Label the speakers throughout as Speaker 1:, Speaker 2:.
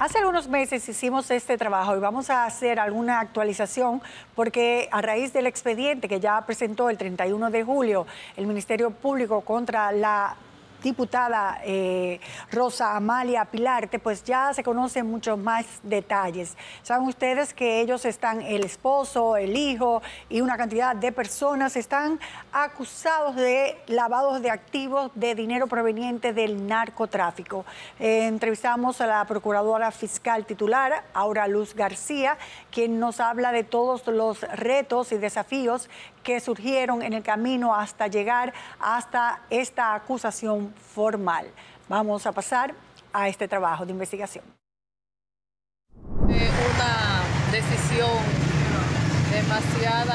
Speaker 1: Hace algunos meses hicimos este trabajo y vamos a hacer alguna actualización porque a raíz del expediente que ya presentó el 31 de julio el Ministerio Público contra la diputada Rosa Amalia Pilarte, pues ya se conocen muchos más detalles. Saben ustedes que ellos están, el esposo, el hijo y una cantidad de personas están acusados de lavados de activos de dinero proveniente del narcotráfico. Entrevistamos a la procuradora fiscal titular, Aura Luz García, quien nos habla de todos los retos y desafíos que surgieron en el camino hasta llegar hasta esta acusación formal. Vamos a pasar a este trabajo de investigación.
Speaker 2: Una decisión demasiado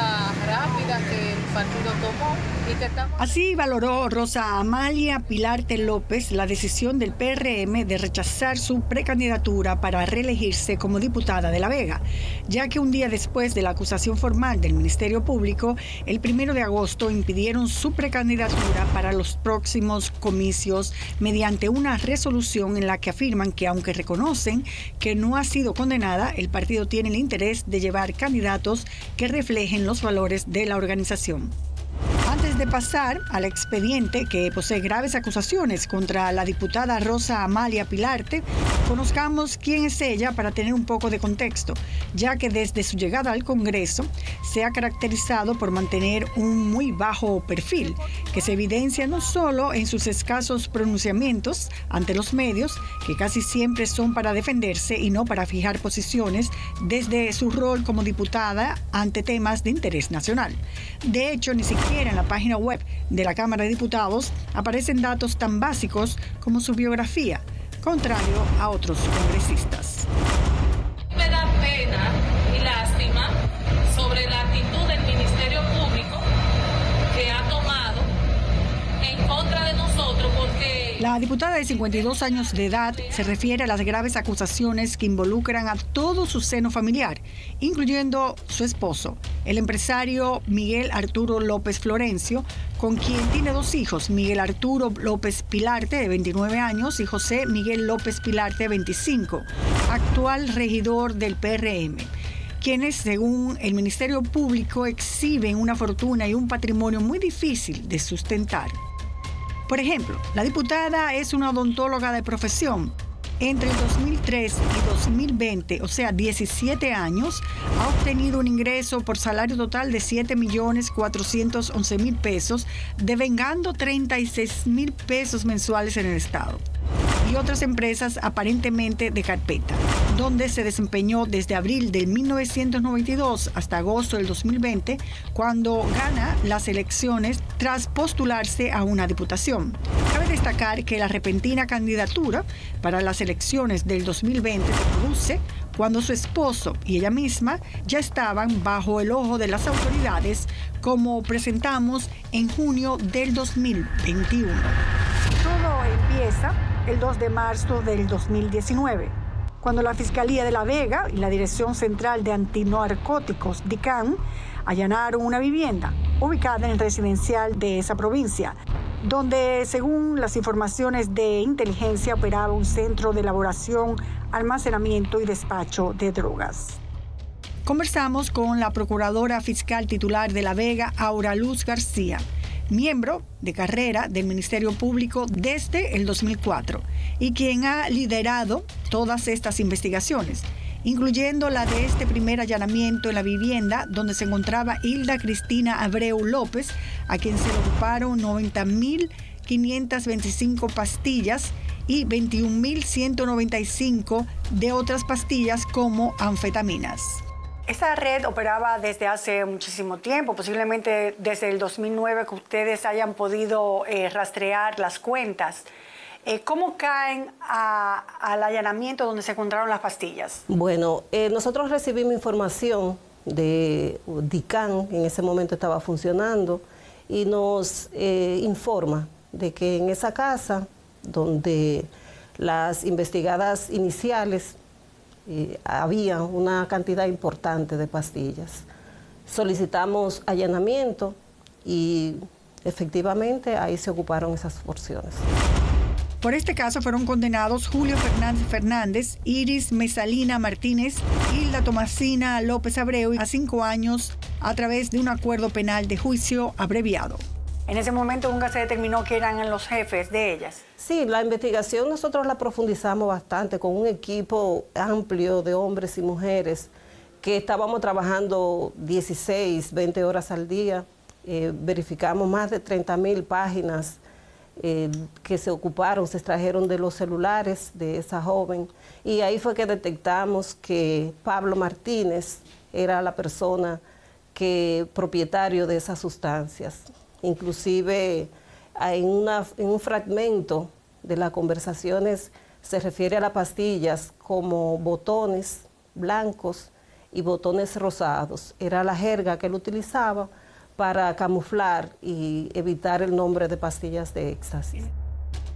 Speaker 2: rápida que el partido tomó y que estamos...
Speaker 1: Así valoró Rosa Amalia Pilarte López la decisión del PRM de rechazar su precandidatura para reelegirse como diputada de La Vega, ya que un día después de la acusación formal del Ministerio Público, el 1 de agosto impidieron su precandidatura para los próximos comicios mediante una resolución en la que afirman que aunque reconocen que no ha sido condenada, el partido tiene el interés de llevar candidatos que reflejen los valores de la organización. Antes de pasar al expediente que posee graves acusaciones contra la diputada Rosa Amalia Pilarte, conozcamos quién es ella para tener un poco de contexto, ya que desde su llegada al Congreso se ha caracterizado por mantener un muy bajo perfil, que se evidencia no solo en sus escasos pronunciamientos ante los medios, que casi siempre son para defenderse y no para fijar posiciones desde su rol como diputada ante temas de interés nacional. De hecho, ni siquiera en la página web de la Cámara de Diputados aparecen datos tan básicos como su biografía, contrario a otros congresistas.
Speaker 2: Me da pena y lástima sobre la actitud del Ministerio Público que ha tomado en contra de nosotros porque...
Speaker 1: La diputada de 52 años de edad se refiere a las graves acusaciones que involucran a todo su seno familiar, incluyendo su esposo, el empresario Miguel Arturo López Florencio, con quien tiene 2 hijos, Miguel Arturo López Pilarte, de 29 años, y José Miguel López Pilarte, de 25, actual regidor del PRM, quienes, según el Ministerio Público, exhiben una fortuna y un patrimonio muy difícil de sustentar. Por ejemplo, la diputada es una odontóloga de profesión. Entre el 2003 y 2020, o sea, 17 años, ha obtenido un ingreso por salario total de 7.411.000 pesos, devengando 36.000 pesos mensuales en el Estado y otras empresas aparentemente de carpeta, donde se desempeñó desde abril de 1992 hasta agosto del 2020, cuando gana las elecciones tras postularse a una diputación. Cabe destacar que la repentina candidatura para las elecciones del 2020 se produce cuando su esposo y ella misma ya estaban bajo el ojo de las autoridades, como presentamos en junio del 2021. Todo empieza el 2 de marzo del 2019, cuando la Fiscalía de La Vega y la Dirección Central de Antinarcóticos, DICAN, allanaron una vivienda ubicada en el residencial de esa provincia, donde, según las informaciones de inteligencia, operaba un centro de elaboración, almacenamiento y despacho de drogas. Conversamos con la procuradora fiscal titular de La Vega, Aura Luz García, miembro de carrera del Ministerio Público desde el 2004 y quien ha liderado todas estas investigaciones, incluyendo la de este primer allanamiento en la vivienda donde se encontraba Hilda Cristina Abreu López, a quien se le ocuparon 90.525 pastillas y 21.195 de otras pastillas como anfetaminas. Esta red operaba desde hace muchísimo tiempo, posiblemente desde el 2009 que ustedes hayan podido rastrear las cuentas. ¿Cómo caen al allanamiento donde se encontraron las pastillas?
Speaker 3: Bueno, nosotros recibimos información de DICAN, en ese momento estaba funcionando, y nos informa de que en esa casa, donde las investigadas iniciales había una cantidad importante de pastillas. Solicitamos allanamiento y efectivamente ahí se ocuparon esas porciones.
Speaker 1: Por este caso fueron condenados Julio Fernández, Iris Mesalina Martínez, Hilda Tomasina López Abreu a 5 años a través de un acuerdo penal de juicio abreviado.
Speaker 4: En ese momento nunca se determinó que eran los jefes de ellas.
Speaker 3: Sí, la investigación nosotros la profundizamos bastante con un equipo amplio de hombres y mujeres que estábamos trabajando 16, 20 horas al día. Verificamos más de 30.000 páginas que se ocuparon, se extrajeron de los celulares de esa joven. Y ahí fue que detectamos que Pablo Martínez era la persona propietario de esas sustancias. Inclusive en un fragmento de las conversaciones se refiere a las pastillas como botones blancos y botones rosados. Era la jerga que él utilizaba para camuflar y evitar el nombre de pastillas de éxtasis.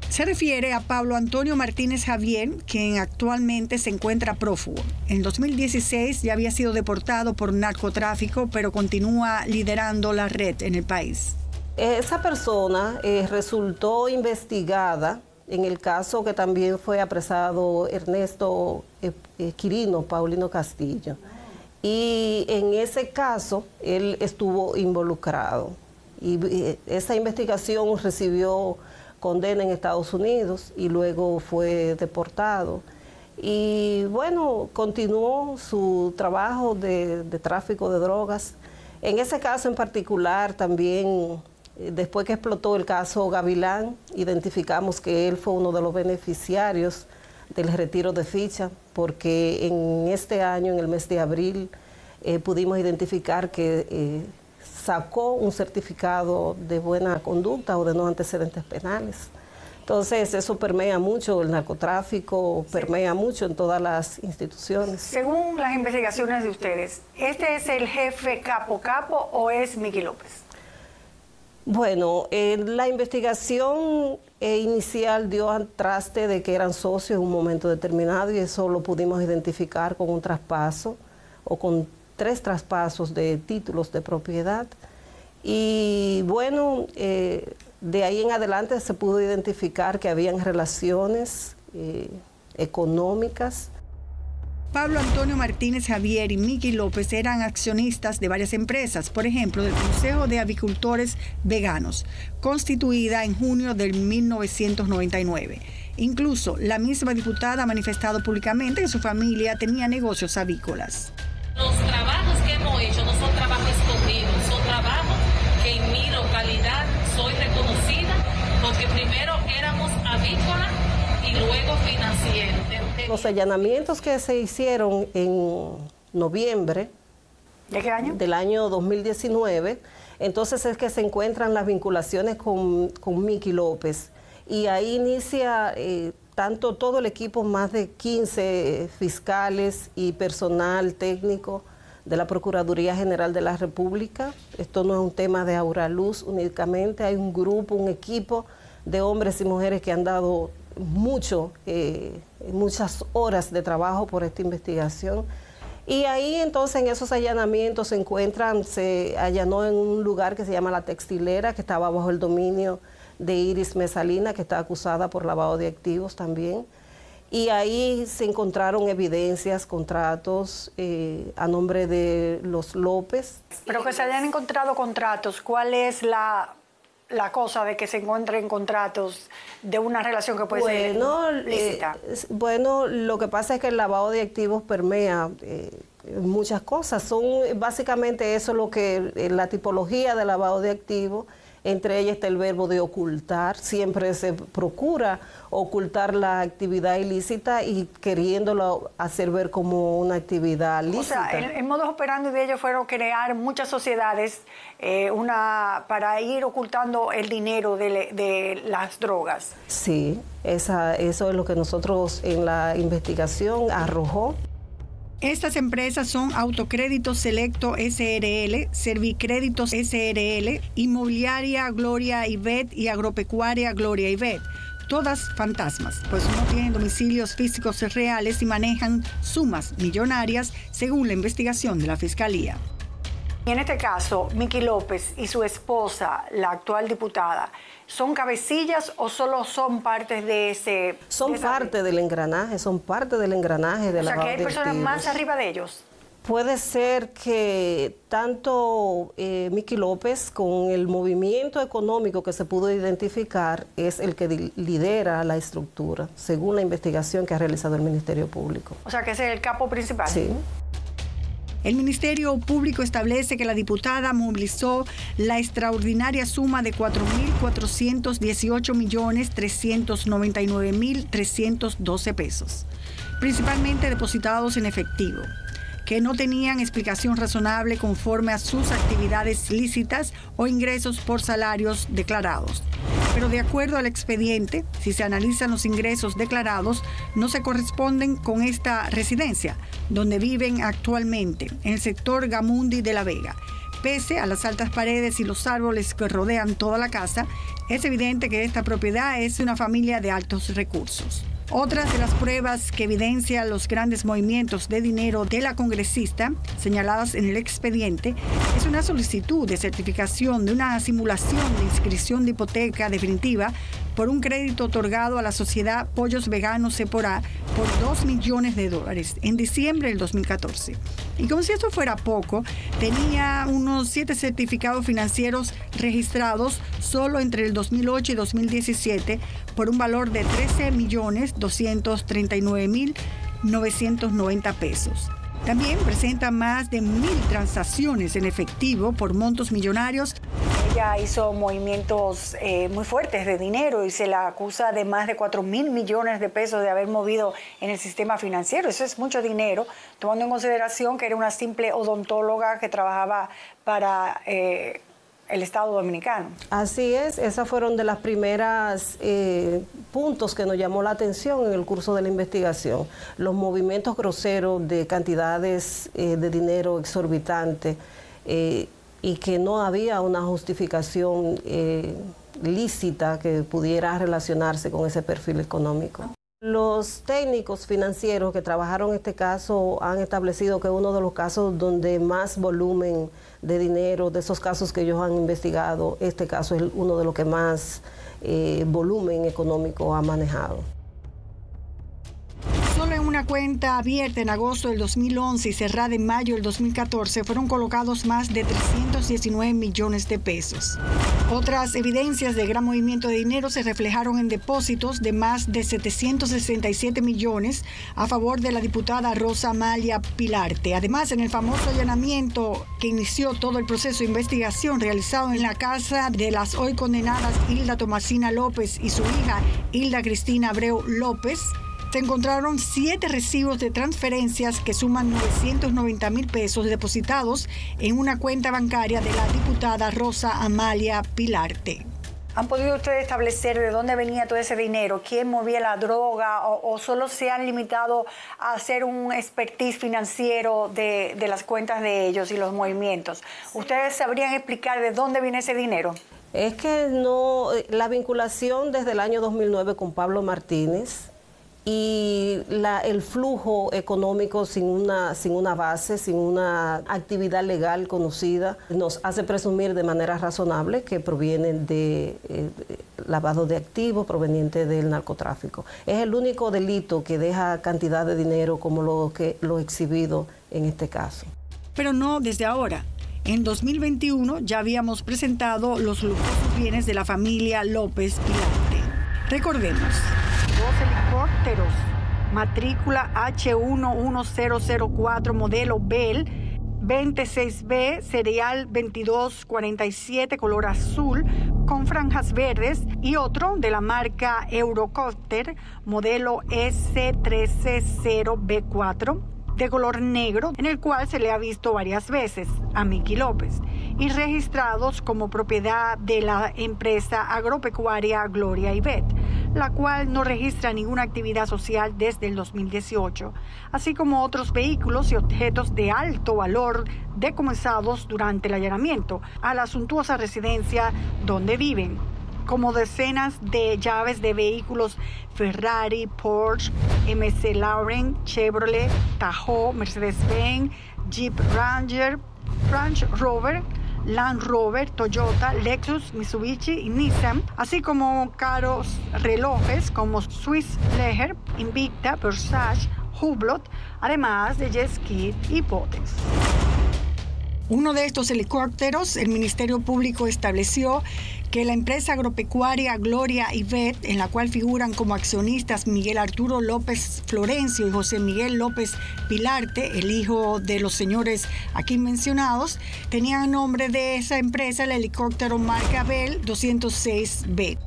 Speaker 1: Se refiere a Pablo Antonio Martínez Javier, quien actualmente se encuentra prófugo. En 2016 ya había sido deportado por narcotráfico, pero continúa liderando la red en el país.
Speaker 3: Esa persona resultó investigada en el caso que también fue apresado Ernesto Quirino Paulino Castillo. Y en ese caso él estuvo involucrado. Y esa investigación recibió condena en Estados Unidos y luego fue deportado. Y bueno, continuó su trabajo de tráfico de drogas. En ese caso en particular también, después que explotó el caso Gavilán, identificamos que él fue uno de los beneficiarios del retiro de ficha, porque en este año, en el mes de abril, pudimos identificar que sacó un certificado de buena conducta o de no antecedentes penales. Entonces, eso permea mucho, el narcotráfico permea mucho en todas las instituciones.
Speaker 4: Según las investigaciones de ustedes, ¿este es el jefe capo o es Mickey López?
Speaker 3: Bueno, la investigación inicial dio al traste de que eran socios en un momento determinado y eso lo pudimos identificar con un traspaso o con 3 traspasos de títulos de propiedad. Y bueno, de ahí en adelante se pudo identificar que habían relaciones económicas.
Speaker 1: Pablo Antonio Martínez Javier y Mickey López eran accionistas de varias empresas, por ejemplo, del Consejo de Avicultores Veganos, constituida en junio del 1999. Incluso la misma diputada ha manifestado públicamente que su familia tenía negocios avícolas.
Speaker 2: Los trabajos que hemos hecho no son trabajos escondidos, son trabajos que en mi localidad soy reconocida, porque primero éramos avícolas y luego financieros.
Speaker 3: Los allanamientos que se hicieron en noviembre
Speaker 4: ¿de qué año?
Speaker 3: Del año 2019, entonces es que se encuentran las vinculaciones con Mickey López. Y ahí inicia todo el equipo, más de 15 fiscales y personal técnico de la Procuraduría General de la República. Esto no es un tema de Auraluz únicamente, hay un grupo, un equipo de hombres y mujeres que han dado muchas horas de trabajo por esta investigación. Y ahí entonces en esos allanamientos se allanó en un lugar que se llama La Textilera, que estaba bajo el dominio de Iris Mesalina, que está acusada por lavado de activos también. Y ahí se encontraron evidencias, contratos a nombre de los López.
Speaker 4: Pero que se hayan encontrado contratos, ¿cuál es la cosa de que se encuentren contratos de una relación que puede ser lícita?
Speaker 3: Bueno, lo que pasa es que el lavado de activos permea muchas cosas. Son básicamente eso lo que la tipología de lavado de activos. Entre ellas está el verbo de ocultar. Siempre se procura ocultar la actividad ilícita y queriéndolo hacer ver como una actividad lícita.
Speaker 4: O sea, el modus operandi de ellos fueron crear muchas sociedades para ir ocultando el dinero de las drogas.
Speaker 3: Sí, eso es lo que nosotros en la investigación arrojó.
Speaker 1: Estas empresas son Autocréditos Selecto SRL, Servicréditos SRL, Inmobiliaria Gloria Ivet y Agropecuaria Gloria Ivet. Todas fantasmas, pues no tienen domicilios físicos reales y manejan sumas millonarias según la investigación de la Fiscalía.
Speaker 4: Y en este caso, Miki López y su esposa, la actual diputada, ¿son cabecillas o solo son partes de ese...?
Speaker 3: Son parte del engranaje, de la...
Speaker 4: O sea, que hay personas más arriba de ellos.
Speaker 3: Puede ser que tanto Miki López, con el movimiento económico que se pudo identificar, es el que lidera la estructura, según la investigación que ha realizado el Ministerio Público.
Speaker 4: O sea, que ese es el capo principal.
Speaker 3: Sí.
Speaker 1: El Ministerio Público establece que la diputada movilizó la extraordinaria suma de 4.418.399.312 pesos, principalmente depositados en efectivo, que no tenían explicación razonable conforme a sus actividades lícitas o ingresos por salarios declarados. Pero de acuerdo al expediente, si se analizan los ingresos declarados, no se corresponden con esta residencia, donde viven actualmente, en el sector Gamundi de La Vega. Pese a las altas paredes y los árboles que rodean toda la casa, es evidente que esta propiedad es una familia de altos recursos. Otras de las pruebas que evidencian los grandes movimientos de dinero de la congresista, señaladas en el expediente, es una solicitud de certificación de una simulación de inscripción de hipoteca definitiva por un crédito otorgado a la sociedad Pollos Veganos Sephora por $2 millones en diciembre del 2014. Y como si esto fuera poco, tenía unos 7 certificados financieros registrados solo entre el 2008 y 2017 por un valor de $13.239.990 pesos. También presenta más de 1.000 transacciones en efectivo por montos millonarios.
Speaker 4: Ella hizo movimientos muy fuertes de dinero y se la acusa de más de 4.000 millones de pesos de haber movido en el sistema financiero. Eso es mucho dinero, tomando en consideración que era una simple odontóloga que trabajaba para el Estado Dominicano.
Speaker 3: Así es, esas fueron de las primeras puntos que nos llamó la atención en el curso de la investigación. Los movimientos groseros de cantidades de dinero exorbitante y que no había una justificación lícita que pudiera relacionarse con ese perfil económico. Los técnicos financieros que trabajaron este caso han establecido que uno de los casos donde más volumen de dinero, de esos casos que ellos han investigado, este caso es uno de los que más volumen económico ha manejado.
Speaker 1: Solo en una cuenta abierta en agosto del 2011 y cerrada en mayo del 2014 fueron colocados más de 319 millones de pesos. Otras evidencias de gran movimiento de dinero se reflejaron en depósitos de más de 767 millones a favor de la diputada Rosa Amalia Pilarte. Además, en el famoso allanamiento que inició todo el proceso de investigación realizado en la casa de las hoy condenadas Hilda Tomasina López y su hija Hilda Cristina Abreu López, se encontraron 7 recibos de transferencias que suman 990.000 pesos depositados en una cuenta bancaria de la diputada Rosa Amalia Pilarte.
Speaker 4: ¿Han podido ustedes establecer de dónde venía todo ese dinero? ¿Quién movía la droga? ¿O solo se han limitado a hacer un expertise financiero de las cuentas de ellos y los movimientos? ¿Ustedes sabrían explicar de dónde viene ese dinero?
Speaker 3: Es que no, la vinculación desde el año 2009 con Pablo Martínez y el flujo económico sin una base, sin una actividad legal conocida, nos hace presumir de manera razonable que provienen de lavado de activos proveniente del narcotráfico. Es el único delito que deja cantidad de dinero como lo exhibido en este caso.
Speaker 1: Pero no desde ahora. En 2021 ya habíamos presentado los lujosos bienes de la familia López Pilarte. Recordemos.
Speaker 4: 2 helicópteros, matrícula H11004, modelo Bell, 26B, serial 2247, color azul, con franjas verdes, y otro de la marca Eurocopter, modelo S130B4, de color negro, en el cual se le ha visto varias veces a Miki López, y registrados como propiedad de la empresa agropecuaria Gloria Ibet, la cual no registra ninguna actividad social desde el 2018, así como otros vehículos y objetos de alto valor decomisados durante el allanamiento a la suntuosa residencia donde viven, como decenas de llaves de vehículos Ferrari, Porsche, MC Lauren, Chevrolet, Tahoe, Mercedes-Benz, Jeep Ranger, Range Rover, Land Rover, Toyota, Lexus, Mitsubishi y Nissan, así como caros relojes como Swiss Leger, Invicta, Versace, Hublot, además de jet ski y botes.
Speaker 1: Uno de estos helicópteros, el Ministerio Público estableció que la empresa agropecuaria Gloria y Vet, en la cual figuran como accionistas Miguel Arturo López Florencio y José Miguel López Pilarte, el hijo de los señores aquí mencionados, tenían a nombre de esa empresa el helicóptero marca Bell 206B.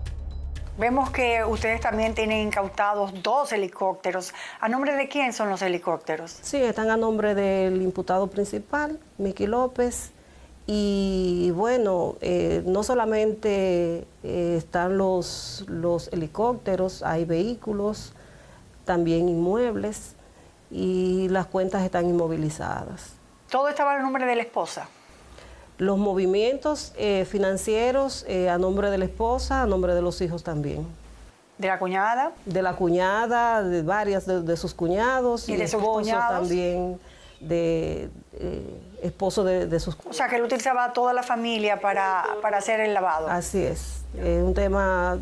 Speaker 4: Vemos que ustedes también tienen incautados 2 helicópteros. ¿A nombre de quién son los helicópteros?
Speaker 3: Sí, están a nombre del imputado principal, Miki López. Y bueno, no solamente están los helicópteros, hay vehículos, también inmuebles y las cuentas están inmovilizadas.
Speaker 4: ¿Todo estaba a nombre de la esposa?
Speaker 3: Los movimientos financieros a nombre de la esposa, a nombre de los hijos también.
Speaker 4: ¿De la cuñada?
Speaker 3: De la cuñada, de varias de sus cuñados
Speaker 4: y de sus
Speaker 3: esposo
Speaker 4: cuñados
Speaker 3: también, de esposo de sus cuñados.
Speaker 4: O sea, que él utilizaba a toda la familia para hacer el lavado.
Speaker 3: Así es, un tema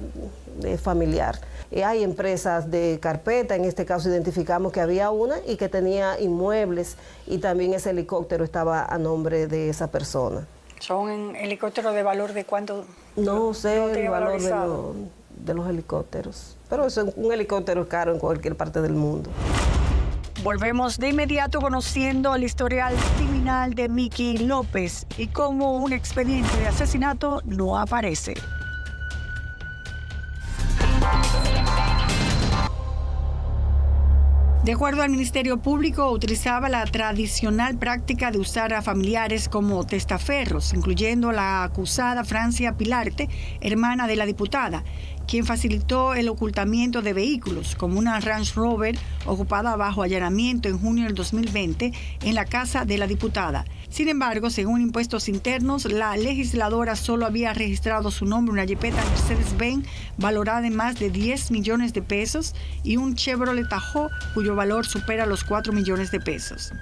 Speaker 3: familiar. Hay empresas de carpeta, en este caso identificamos que había una y que tenía inmuebles y también ese helicóptero estaba a nombre de esa persona.
Speaker 4: ¿Son helicópteros de valor de cuánto?
Speaker 3: No sé el valor
Speaker 4: valorizado
Speaker 3: de los helicópteros, pero es un helicóptero caro en cualquier parte del mundo.
Speaker 4: Volvemos de inmediato conociendo el historial criminal de Miki López y cómo un expediente de asesinato no aparece.
Speaker 1: De acuerdo al Ministerio Público, utilizaba la tradicional práctica de usar a familiares como testaferros, incluyendo a la acusada Francia Pilarte, hermana de la diputada, quien facilitó el ocultamiento de vehículos, como una Range Rover ocupada bajo allanamiento en junio del 2020 en la casa de la diputada. Sin embargo, según Impuestos Internos, la legisladora solo había registrado su nombre, una Jipeta Mercedes-Benz valorada en más de 10 millones de pesos y un Chevrolet Tahoe cuyo valor supera los 4 millones de pesos.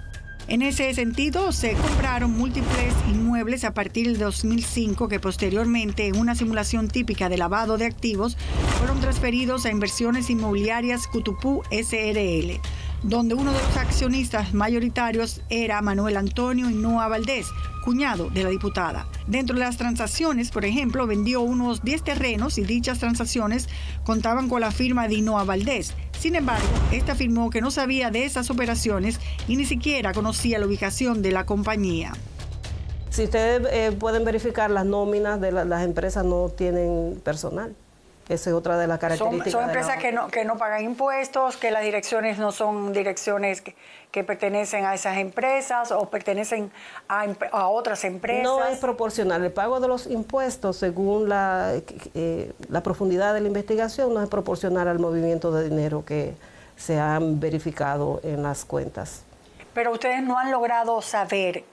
Speaker 1: En ese sentido, se compraron múltiples inmuebles a partir del 2005 que posteriormente, en una simulación típica de lavado de activos, fueron transferidos a Inversiones Inmobiliarias Cutupú SRL, donde uno de los accionistas mayoritarios era Manuel Antonio Hinoa Valdés, cuñado de la diputada. Dentro de las transacciones, por ejemplo, vendió unos 10 terrenos y dichas transacciones contaban con la firma de Hinoa Valdés. Sin embargo, esta afirmó que no sabía de esas operaciones y ni siquiera conocía la ubicación de la compañía.
Speaker 3: Si ustedes pueden verificar, las nóminas de las empresas no tienen personal. Esa es otra de las características.
Speaker 4: Son empresas que no pagan impuestos, que las direcciones no son direcciones que pertenecen a esas empresas o pertenecen a otras empresas.
Speaker 3: No es proporcional. El pago de los impuestos, según la profundidad de la investigación, no es proporcional al movimiento de dinero que se han verificado en las cuentas.
Speaker 4: Pero ustedes no han logrado saber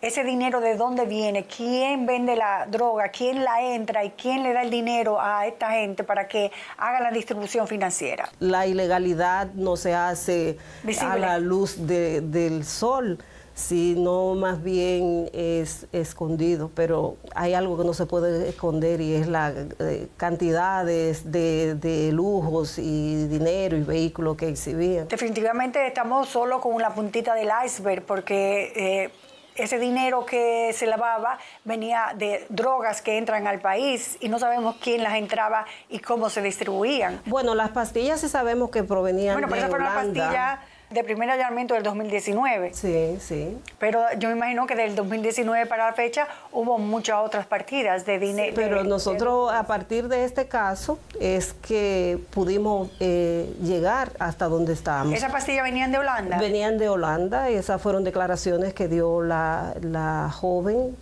Speaker 4: ese dinero de dónde viene, quién vende la droga, quién la entra y quién le da el dinero a esta gente para que haga la distribución financiera.
Speaker 3: La ilegalidad no se hace visible a la luz del sol, sino más bien es escondido, pero hay algo que no se puede esconder y es la cantidades de lujos y dinero y vehículos que exhibían.
Speaker 4: Definitivamente estamos solo con la puntita del iceberg porque ese dinero que se lavaba venía de drogas que entran al país y no sabemos quién las entraba y cómo se distribuían.
Speaker 3: Bueno, las pastillas sí sabemos que provenían de Holanda.
Speaker 4: Bueno, pero esa fue una pastilla de primer allanamiento del 2019.
Speaker 3: Sí, sí.
Speaker 4: Pero yo me imagino que del 2019 para la fecha hubo muchas otras partidas de dinero.
Speaker 3: Sí, pero nosotros a partir de este caso es que pudimos llegar hasta donde estábamos.
Speaker 4: ¿Esas pastillas venían de Holanda?
Speaker 3: Venían de Holanda, esas fueron declaraciones que dio la joven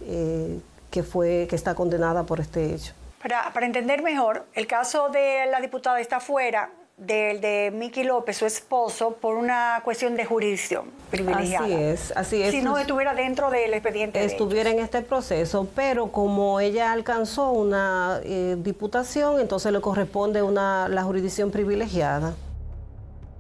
Speaker 3: que está condenada por este hecho.
Speaker 4: Para entender mejor, el caso de la diputada está fuera del de Miki López, su esposo, por una cuestión de jurisdicción privilegiada.
Speaker 3: Así es.
Speaker 4: Si no estuviera dentro del expediente.
Speaker 3: Estuviera en este proceso, pero como ella alcanzó una diputación, entonces le corresponde la jurisdicción privilegiada.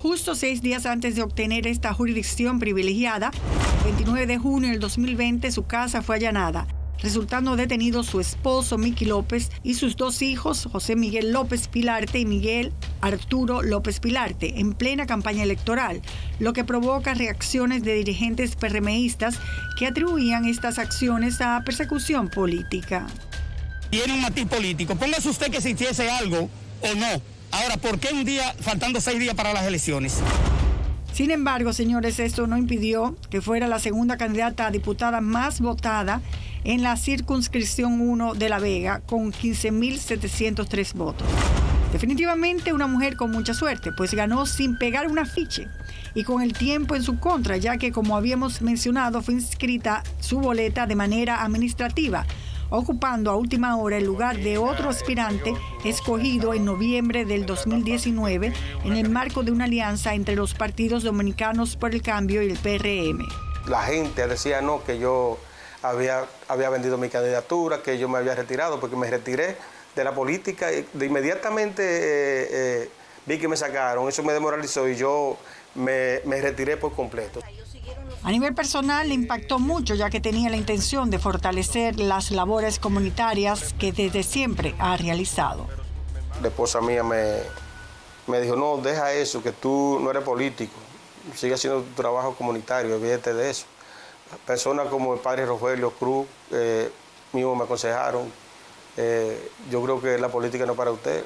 Speaker 1: Justo 6 días antes de obtener esta jurisdicción privilegiada, el 29 de junio del 2020, su casa fue allanada, resultando detenidos su esposo Mickey López y sus 2 hijos, José Miguel López Pilarte y Miguel Arturo López Pilarte, en plena campaña electoral, lo que provoca reacciones de dirigentes PRMistas que atribuían estas acciones a persecución política.
Speaker 5: Tiene un matiz político. Póngase usted que si hiciese algo o no. Ahora, ¿por qué un día, faltando 6 días para las elecciones?
Speaker 1: Sin embargo, señores, esto no impidió que fuera la segunda candidata a diputada más votada en la circunscripción 1 de La Vega, con 15.703 votos. Definitivamente una mujer con mucha suerte, pues ganó sin pegar un afiche y con el tiempo en su contra, ya que, como habíamos mencionado, fue inscrita su boleta de manera administrativa, ocupando a última hora el lugar de otro aspirante escogido en noviembre del 2019 en el marco de una alianza entre los partidos Dominicanos por el Cambio y el PRM.
Speaker 6: La gente decía no, que yo había vendido mi candidatura, que yo me había retirado, porque me retiré de la política y de inmediatamente vi que me sacaron. Eso me desmoralizó y yo me retiré por completo.
Speaker 1: A nivel personal le impactó mucho, ya que tenía la intención de fortalecer las labores comunitarias que desde siempre ha realizado.
Speaker 6: La esposa mía me dijo, no, deja eso, que tú no eres político, sigue haciendo tu trabajo comunitario, olvídate de eso. Personas como el padre Rogelio Cruz mismo me aconsejaron, yo creo que la política no es para usted.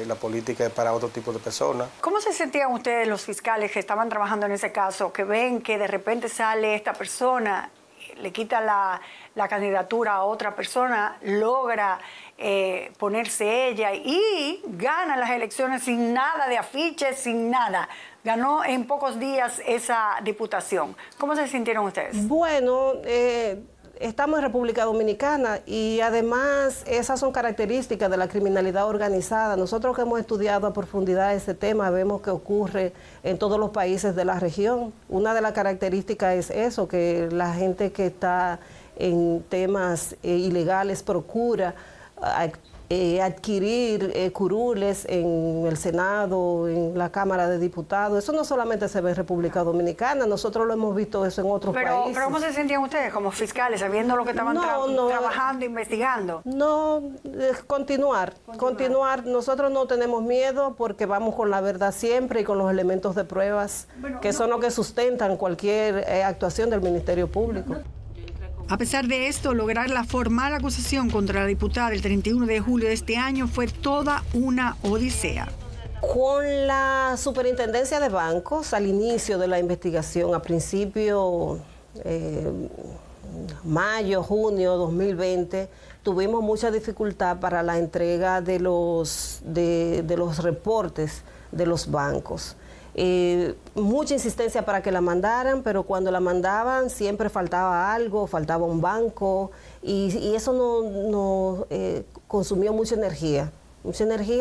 Speaker 6: La política es para otro tipo de personas.
Speaker 4: ¿Cómo se sentían ustedes, los fiscales que estaban trabajando en ese caso, que ven que de repente sale esta persona, le quita la candidatura a otra persona, logra ponerse ella y gana las elecciones sin nada de afiches, sin nada? Ganó en pocos días esa diputación. ¿Cómo se sintieron ustedes?
Speaker 3: Bueno, estamos en República Dominicana y además esas son características de la criminalidad organizada. Nosotros que hemos estudiado a profundidad ese tema vemos que ocurre en todos los países de la región. Una de las características es eso, que la gente que está en temas ilegales procura adquirir curules en el Senado, en la Cámara de Diputados. Eso no solamente se ve en República Dominicana, nosotros lo hemos visto eso en otros países.
Speaker 4: Pero ¿cómo se sentían ustedes como fiscales, sabiendo lo que estaban trabajando, investigando?
Speaker 3: No, continuar. Nosotros no tenemos miedo porque vamos con la verdad siempre y con los elementos de pruebas que son los que sustentan cualquier actuación del Ministerio Público.
Speaker 1: A pesar de esto, lograr la formal acusación contra la diputada el 31 de julio de este año fue toda una odisea.
Speaker 3: Con la Superintendencia de Bancos, al inicio de la investigación, a principio mayo, junio 2020, tuvimos mucha dificultad para la entrega de los reportes de los bancos. Mucha insistencia para que la mandaran, pero cuando la mandaban siempre faltaba algo, faltaba un banco y eso no consumió mucha energía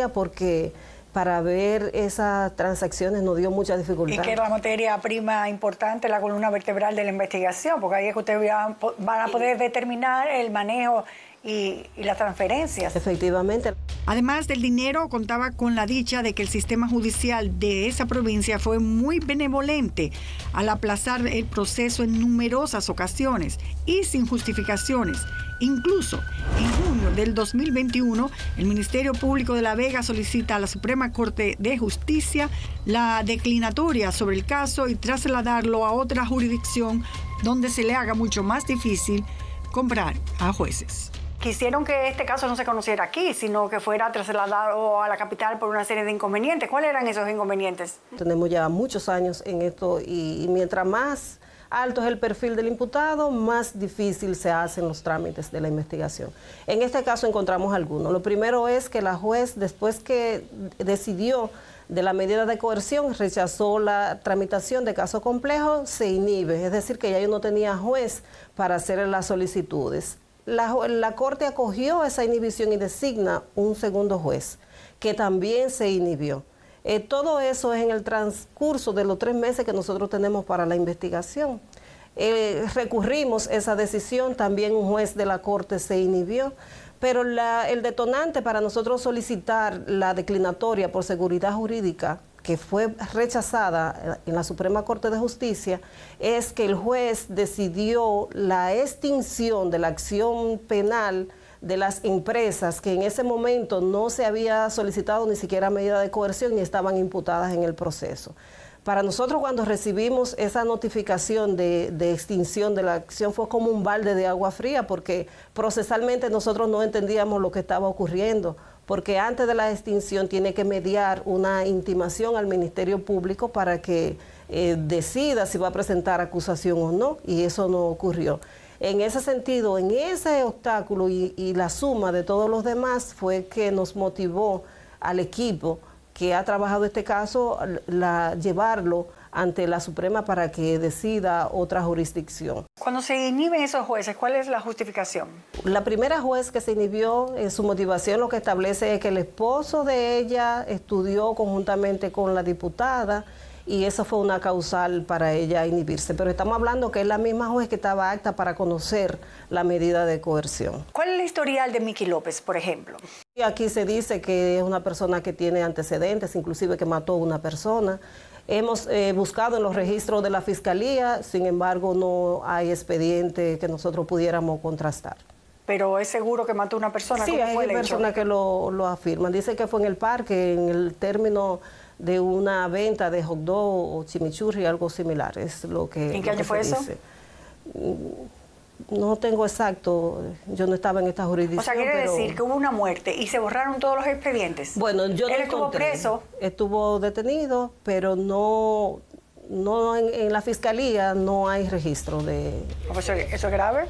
Speaker 3: porque para ver esas transacciones nos dio mucha dificultad.
Speaker 4: Y que era la materia prima importante, la columna vertebral de la investigación, porque ahí es que ustedes van a poder determinar el manejo y las transferencias.
Speaker 3: Efectivamente.
Speaker 1: Además del dinero, contaba con la dicha de que el sistema judicial de esa provincia fue muy benevolente al aplazar el proceso en numerosas ocasiones y sin justificaciones. Incluso en junio del 2021, el Ministerio Público de La Vega solicita a la Suprema Corte de Justicia la declinatoria sobre el caso y trasladarlo a otra jurisdicción donde se le haga mucho más difícil comprar a jueces.
Speaker 4: Quisieron que este caso no se conociera aquí, sino que fuera trasladado a la capital por una serie de inconvenientes. ¿Cuáles eran esos inconvenientes?
Speaker 3: Tenemos ya muchos años en esto y mientras más alto es el perfil del imputado, más difícil se hacen los trámites de la investigación. En este caso encontramos algunos. Lo primero es que la juez, después que decidió de la medida de coerción, rechazó la tramitación de caso complejo, se inhibe, es decir, que ya yo no tenía juez para hacer las solicitudes. La Corte acogió esa inhibición y designa un segundo juez, que también se inhibió. Todo eso es en el transcurso de los 3 meses que nosotros tenemos para la investigación. Recurrimos esa decisión, también un juez de la Corte se inhibió, pero el detonante para nosotros solicitar la declinatoria por seguridad jurídica, que fue rechazada en la Suprema Corte de Justicia, es que el juez decidió la extinción de la acción penal de las empresas que en ese momento no se había solicitado ni siquiera medida de coerción ni estaban imputadas en el proceso. Para nosotros, cuando recibimos esa notificación de extinción de la acción, fue como un balde de agua fría, porque procesalmente nosotros no entendíamos lo que estaba ocurriendo, porque antes de la extinción tiene que mediar una intimación al Ministerio Público para que decida si va a presentar acusación o no, y eso no ocurrió. En ese sentido, en ese obstáculo y la suma de todos los demás fue que nos motivó al equipo que ha trabajado este caso, llevarlo ante la Suprema para que decida otra jurisdicción.
Speaker 4: Cuando se inhiben esos jueces, ¿cuál es la justificación?
Speaker 3: La primera juez que se inhibió, en su motivación lo que establece es que el esposo de ella estudió conjuntamente con la diputada y eso fue una causal para ella inhibirse. Pero estamos hablando que es la misma juez que estaba apta para conocer la medida de coerción.
Speaker 4: ¿Cuál es el historial de Miki López, por ejemplo?
Speaker 3: Y aquí se dice que es una persona que tiene antecedentes, inclusive que mató a una persona. Hemos buscado en los registros de la Fiscalía, sin embargo no hay expediente que nosotros pudiéramos contrastar.
Speaker 4: ¿Pero es seguro que mató a una persona?
Speaker 3: Sí, hay personas que lo afirman. Dice que fue en el parque, en el término de una venta de hot dog o chimichurri, algo similar. Es lo que
Speaker 4: ¿En qué año fue eso?
Speaker 3: No tengo exacto, yo no estaba en esta jurisdicción.
Speaker 4: O sea, quiere decir que hubo una muerte y se borraron todos los expedientes.
Speaker 3: Bueno, yo
Speaker 4: ¿Él estuvo preso?
Speaker 3: Estuvo detenido, pero no en la Fiscalía no hay registro de...
Speaker 4: ¿Eso es grave?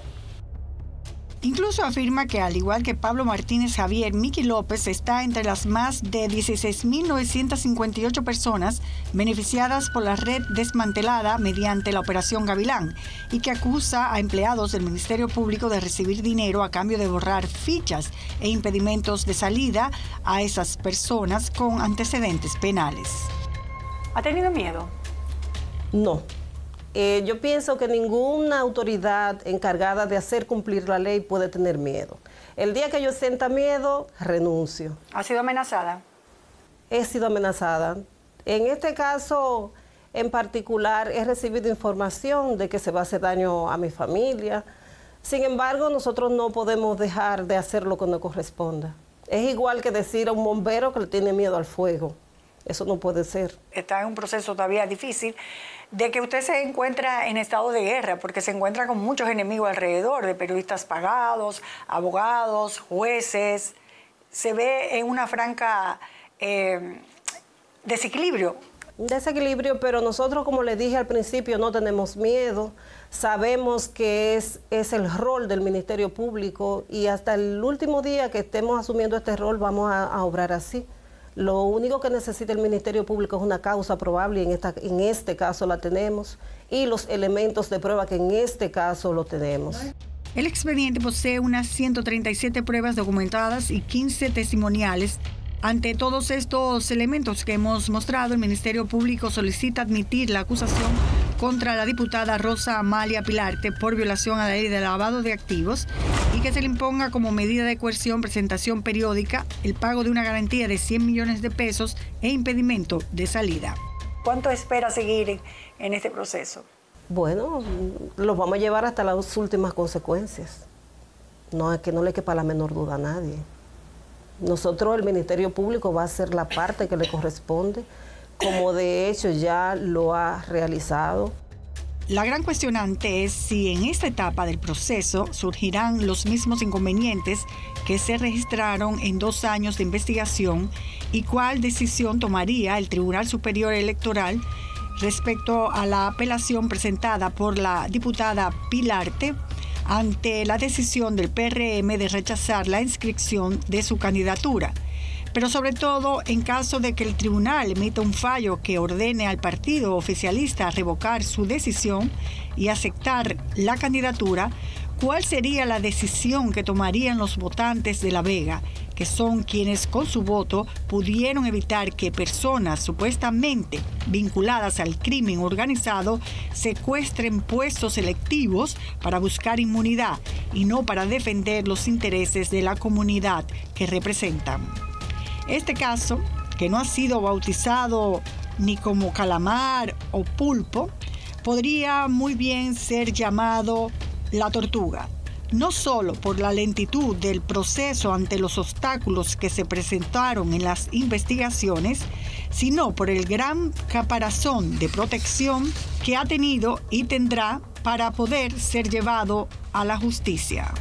Speaker 1: Incluso afirma que, al igual que Pablo Martínez Javier, Miki López está entre las más de 16.958 personas beneficiadas por la red desmantelada mediante la Operación Gavilán y que acusa a empleados del Ministerio Público de recibir dinero a cambio de borrar fichas e impedimentos de salida a esas personas con antecedentes penales.
Speaker 4: ¿Ha tenido miedo?
Speaker 3: No. Yo pienso que ninguna autoridad encargada de hacer cumplir la ley puede tener miedo. El día que yo sienta miedo, renuncio.
Speaker 4: ¿Ha sido amenazada?
Speaker 3: He sido amenazada. En este caso en particular he recibido información de que se va a hacer daño a mi familia. Sin embargo, nosotros no podemos dejar de hacer lo que nos corresponda. Es igual que decir a un bombero que le tiene miedo al fuego. Eso no puede ser.
Speaker 4: Está en un proceso todavía difícil de que usted se encuentra en estado de guerra, porque se encuentra con muchos enemigos alrededor, de periodistas pagados, abogados, jueces. Se ve en una franca desequilibrio.
Speaker 3: Desequilibrio, pero nosotros, como le dije al principio, no tenemos miedo. Sabemos que es el rol del Ministerio Público y hasta el último día que estemos asumiendo este rol vamos a obrar así. Lo único que necesita el Ministerio Público es una causa probable y en este caso la tenemos y los elementos de prueba que en este caso lo tenemos.
Speaker 1: El expediente posee unas 137 pruebas documentadas y 15 testimoniales. Ante todos estos elementos que hemos mostrado, el Ministerio Público solicita admitir la acusación contra la diputada Rosa Amalia Pilarte por violación a la ley de lavado de activos y que se le imponga como medida de coerción presentación periódica, el pago de una garantía de 100 millones de pesos e impedimento de salida.
Speaker 4: ¿Cuánto espera seguir en este proceso?
Speaker 3: Bueno, los vamos a llevar hasta las últimas consecuencias. No es que no le quepa la menor duda a nadie. Nosotros, el Ministerio Público, va a hacer la parte que le corresponde, como de hecho ya lo ha realizado.
Speaker 1: La gran cuestionante es si en esta etapa del proceso surgirán los mismos inconvenientes que se registraron en 2 años de investigación y cuál decisión tomaría el Tribunal Superior Electoral respecto a la apelación presentada por la diputada Pilarte ante la decisión del PRM de rechazar la inscripción de su candidatura. Pero sobre todo, en caso de que el tribunal emita un fallo que ordene al partido oficialista revocar su decisión y aceptar la candidatura, ¿cuál sería la decisión que tomarían los votantes de La Vega, que son quienes con su voto pudieron evitar que personas supuestamente vinculadas al crimen organizado secuestren puestos electivos para buscar inmunidad y no para defender los intereses de la comunidad que representan? Este caso, que no ha sido bautizado ni como calamar o pulpo, podría muy bien ser llamado la tortuga, no solo por la lentitud del proceso ante los obstáculos que se presentaron en las investigaciones, sino por el gran caparazón de protección que ha tenido y tendrá para poder ser llevado a la justicia.